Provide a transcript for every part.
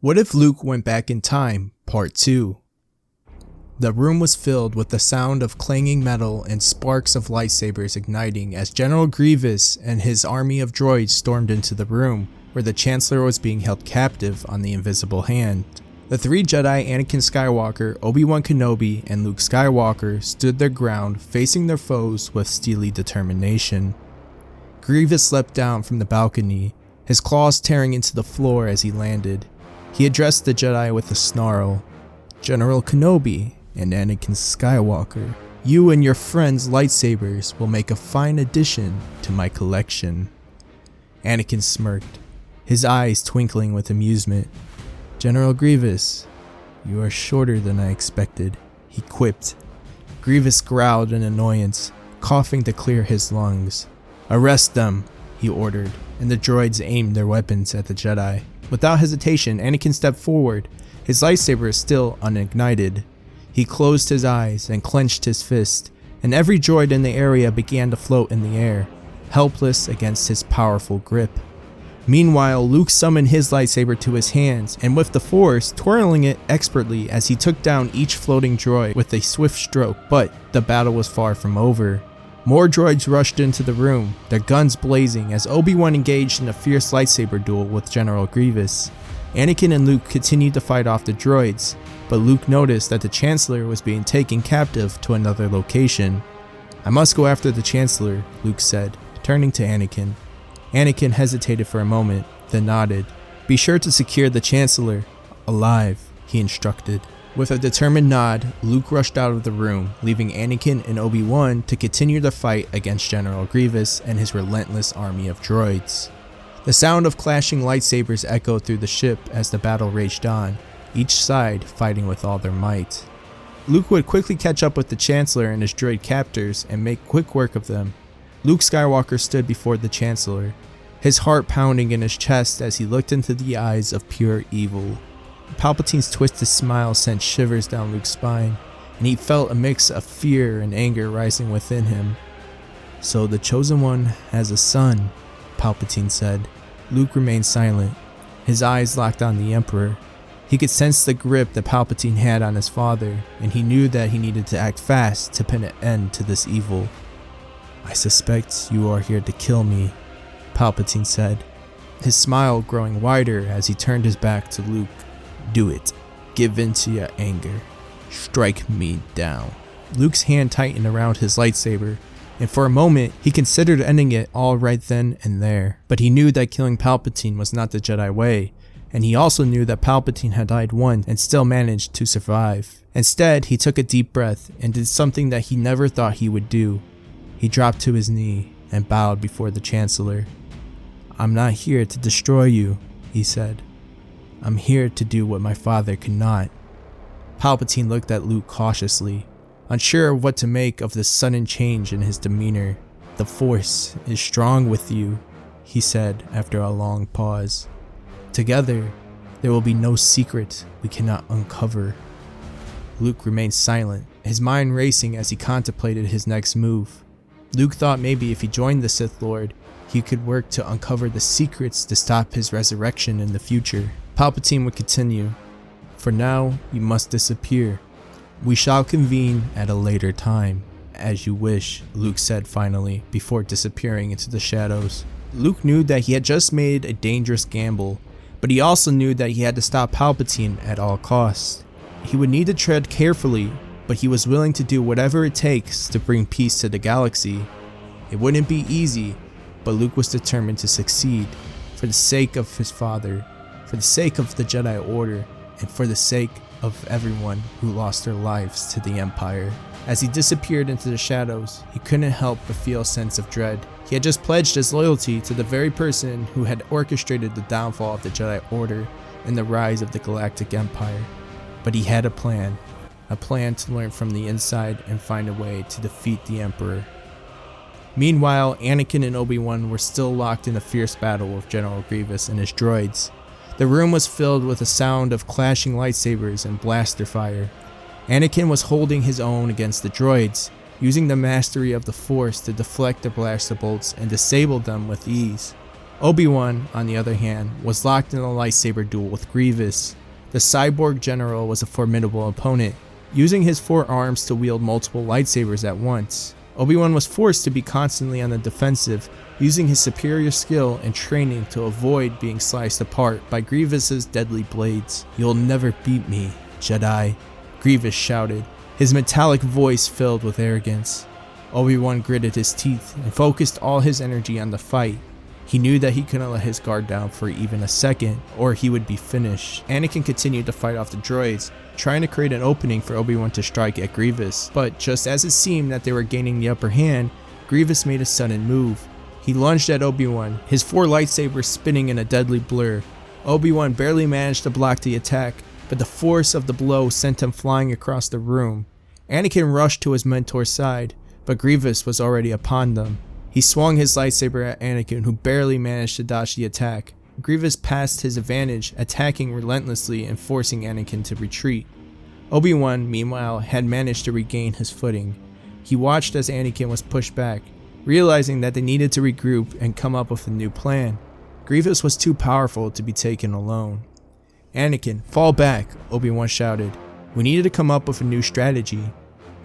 What if Luke went back in time? Part 2. The room was filled with the sound of clanging metal and sparks of lightsabers igniting as General Grievous and his army of droids stormed into the room where the Chancellor was being held captive on the invisible hand. The three Jedi, Anakin Skywalker, Obi-Wan Kenobi, and Luke Skywalker, stood their ground, facing their foes with steely determination. Grievous leapt down from the balcony, his claws tearing into the floor as he landed. He addressed the Jedi with a snarl. "General Kenobi and Anakin Skywalker, you and your friends' lightsabers will make a fine addition to my collection." Anakin smirked, his eyes twinkling with amusement. "General Grievous, you are shorter than I expected," he quipped. Grievous growled in annoyance, coughing to clear his lungs. "Arrest them," he ordered, and the droids aimed their weapons at the Jedi. Without hesitation, Anakin stepped forward, his lightsaber still unignited. He closed his eyes and clenched his fist, and every droid in the area began to float in the air, helpless against his powerful grip. Meanwhile, Luke summoned his lightsaber to his hands, and with the Force, twirling it expertly as he took down each floating droid with a swift stroke, but the battle was far from over. More droids rushed into the room, their guns blazing as Obi-Wan engaged in a fierce lightsaber duel with General Grievous. Anakin and Luke continued to fight off the droids, but Luke noticed that the Chancellor was being taken captive to another location. "I must go after the Chancellor," Luke said, turning to Anakin. Anakin hesitated for a moment, then nodded. "Be sure to secure the Chancellor alive," he instructed. With a determined nod, Luke rushed out of the room, leaving Anakin and Obi-Wan to continue the fight against General Grievous and his relentless army of droids. The sound of clashing lightsabers echoed through the ship as the battle raged on, each side fighting with all their might. Luke would quickly catch up with the Chancellor and his droid captors and make quick work of them. Luke Skywalker stood before the Chancellor, his heart pounding in his chest as he looked into the eyes of pure evil. Palpatine's twisted smile sent shivers down Luke's spine, and he felt a mix of fear and anger rising within him. "So the Chosen One has a son," Palpatine said. Luke remained silent, his eyes locked on the Emperor. He could sense the grip that Palpatine had on his father, and he knew that he needed to act fast to put an end to this evil. "I suspect you are here to kill me," Palpatine said, his smile growing wider as he turned his back to Luke. "Do it. Give in to your anger. Strike me down." Luke's hand tightened around his lightsaber, and for a moment he considered ending it all right then and there. But he knew that killing Palpatine was not the Jedi way, and he also knew that Palpatine had died once and still managed to survive. Instead, he took a deep breath and did something that he never thought he would do. He dropped to his knee and bowed before the Chancellor. "I'm not here to destroy you," he said. "I'm here to do what my father could not." Palpatine looked at Luke cautiously, unsure of what to make of this sudden change in his demeanor. "The Force is strong with you," he said after a long pause. "Together, there will be no secret we cannot uncover." Luke remained silent, his mind racing as he contemplated his next move. Luke thought maybe if he joined the Sith Lord, he could work to uncover the secrets to stop his resurrection in the future. Palpatine would continue. "For now, you must disappear. We shall convene at a later time, as you wish," Luke said finally, before disappearing into the shadows. Luke knew that he had just made a dangerous gamble, but he also knew that he had to stop Palpatine at all costs. He would need to tread carefully, but he was willing to do whatever it takes to bring peace to the galaxy. It wouldn't be easy, but Luke was determined to succeed, for the sake of his father, for the sake of the Jedi Order, and for the sake of everyone who lost their lives to the Empire. As he disappeared into the shadows, he couldn't help but feel a sense of dread. He had just pledged his loyalty to the very person who had orchestrated the downfall of the Jedi Order and the rise of the Galactic Empire. But he had a plan to learn from the inside and find a way to defeat the Emperor. Meanwhile, Anakin and Obi-Wan were still locked in a fierce battle with General Grievous and his droids. The room was filled with a sound of clashing lightsabers and blaster fire. Anakin was holding his own against the droids, using the mastery of the Force to deflect the blaster bolts and disable them with ease. Obi-Wan, on the other hand, was locked in a lightsaber duel with Grievous. The cyborg general was a formidable opponent, using his 4 arms to wield multiple lightsabers at once. Obi-Wan was forced to be constantly on the defensive, using his superior skill and training to avoid being sliced apart by Grievous's deadly blades. "You'll never beat me, Jedi," Grievous shouted, his metallic voice filled with arrogance. Obi-Wan gritted his teeth and focused all his energy on the fight. He knew that he couldn't let his guard down for even a second, or he would be finished. Anakin continued to fight off the droids, trying to create an opening for Obi-Wan to strike at Grievous. But just as it seemed that they were gaining the upper hand, Grievous made a sudden move. He lunged at Obi-Wan, his 4 lightsabers spinning in a deadly blur. Obi-Wan barely managed to block the attack, but the force of the blow sent him flying across the room. Anakin rushed to his mentor's side, but Grievous was already upon them. He swung his lightsaber at Anakin, who barely managed to dodge the attack. Grievous passed his advantage, attacking relentlessly and forcing Anakin to retreat. Obi-Wan, meanwhile, had managed to regain his footing. He watched as Anakin was pushed back, realizing that they needed to regroup and come up with a new plan. Grievous was too powerful to be taken alone. "Anakin, fall back," Obi-Wan shouted. "We needed to come up with a new strategy."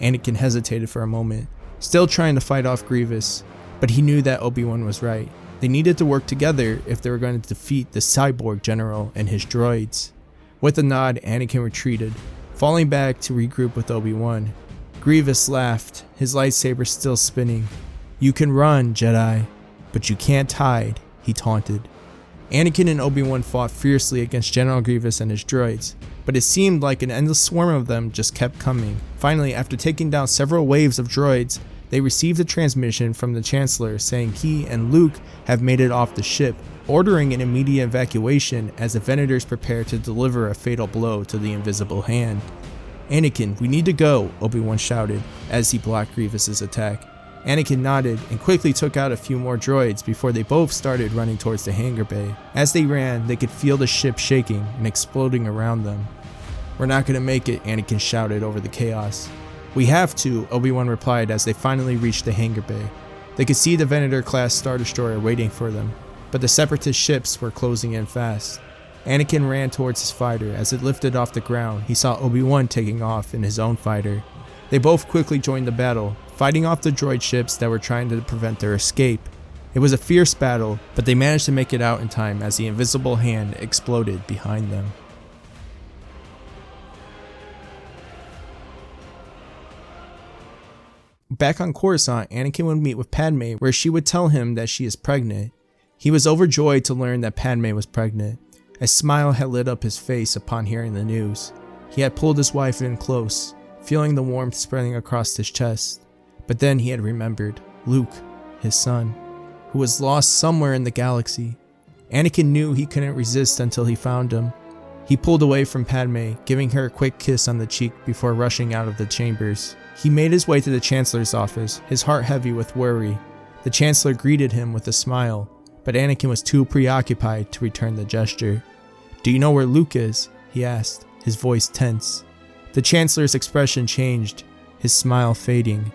Anakin hesitated for a moment, still trying to fight off Grievous, but he knew that Obi-Wan was right. They needed to work together if they were going to defeat the cyborg general and his droids. With a nod, Anakin retreated, falling back to regroup with Obi-Wan. Grievous laughed, his lightsaber still spinning. "You can run, Jedi, but you can't hide," he taunted. Anakin and Obi-Wan fought fiercely against General Grievous and his droids, but it seemed like an endless swarm of them just kept coming. Finally, after taking down several waves of droids, they received a transmission from the Chancellor saying he and Luke have made it off the ship, ordering an immediate evacuation as the Venators prepare to deliver a fatal blow to the Invisible Hand. "Anakin, we need to go," Obi-Wan shouted as he blocked Grievous's attack. Anakin nodded and quickly took out a few more droids before they both started running towards the hangar bay. As they ran, they could feel the ship shaking and exploding around them. "We're not going to make it," Anakin shouted over the chaos. "We have to," Obi-Wan replied as they finally reached the hangar bay. They could see the Venator-class Star Destroyer waiting for them, but the Separatist ships were closing in fast. Anakin ran towards his fighter. As it lifted off the ground, he saw Obi-Wan taking off in his own fighter. They both quickly joined the battle, fighting off the droid ships that were trying to prevent their escape. It was a fierce battle, but they managed to make it out in time as the Invisible Hand exploded behind them. Back on Coruscant, Anakin would meet with Padme, where she would tell him that she is pregnant. He was overjoyed to learn that Padme was pregnant. A smile had lit up his face upon hearing the news. He had pulled his wife in close, feeling the warmth spreading across his chest. But then he had remembered Luke, his son, who was lost somewhere in the galaxy. Anakin knew he couldn't resist until he found him. He pulled away from Padme, giving her a quick kiss on the cheek before rushing out of the chambers. He made his way to the Chancellor's office, his heart heavy with worry. The Chancellor greeted him with a smile, but Anakin was too preoccupied to return the gesture. "Do you know where Luke is?" he asked, his voice tense. The Chancellor's expression changed, his smile fading.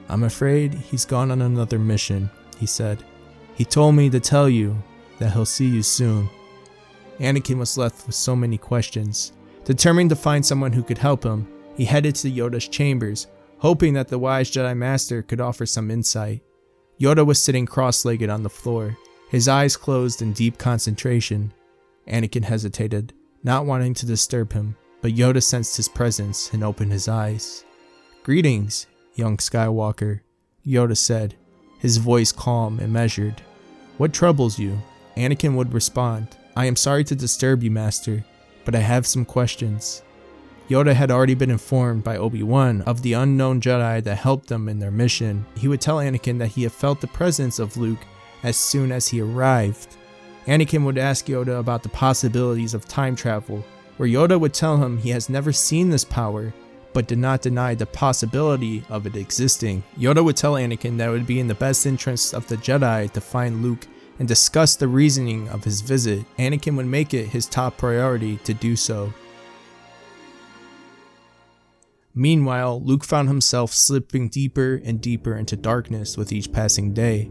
"I'm afraid he's gone on another mission," he said. "He told me to tell you that he'll see you soon." Anakin was left with so many questions. Determined to find someone who could help him, he headed to Yoda's chambers, hoping that the wise Jedi Master could offer some insight. Yoda was sitting cross-legged on the floor, his eyes closed in deep concentration. Anakin hesitated, not wanting to disturb him, but Yoda sensed his presence and opened his eyes. "Greetings, young Skywalker," Yoda said, his voice calm and measured. "What troubles you?" Anakin would respond, "I am sorry to disturb you, Master, but I have some questions." Yoda had already been informed by Obi-Wan of the unknown Jedi that helped them in their mission. He would tell Anakin that he had felt the presence of Luke as soon as he arrived. Anakin would ask Yoda about the possibilities of time travel, where Yoda would tell him he has never seen this power, but did not deny the possibility of it existing. Yoda would tell Anakin that it would be in the best interest of the Jedi to find Luke and discuss the reasoning of his visit. Anakin would make it his top priority to do so. Meanwhile, Luke found himself slipping deeper and deeper into darkness with each passing day.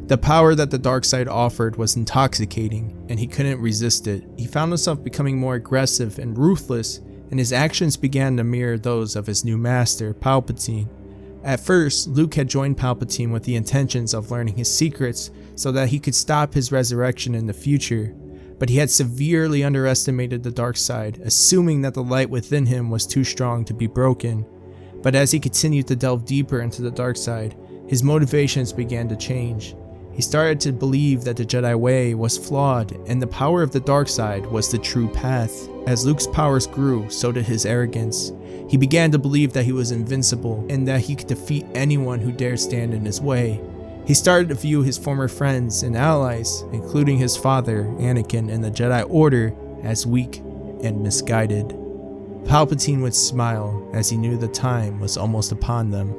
The power that the dark side offered was intoxicating, and he couldn't resist it. He found himself becoming more aggressive and ruthless, and his actions began to mirror those of his new master, Palpatine. At first, Luke had joined Palpatine with the intentions of learning his secrets so that he could stop his resurrection in the future, but he had severely underestimated the dark side, assuming that the light within him was too strong to be broken. But as he continued to delve deeper into the dark side, his motivations began to change. He started to believe that the Jedi way was flawed and the power of the dark side was the true path. As Luke's powers grew, so did his arrogance. He began to believe that he was invincible and that he could defeat anyone who dared stand in his way. He started to view his former friends and allies, including his father, Anakin, and the Jedi Order, as weak and misguided. Palpatine would smile as he knew the time was almost upon them.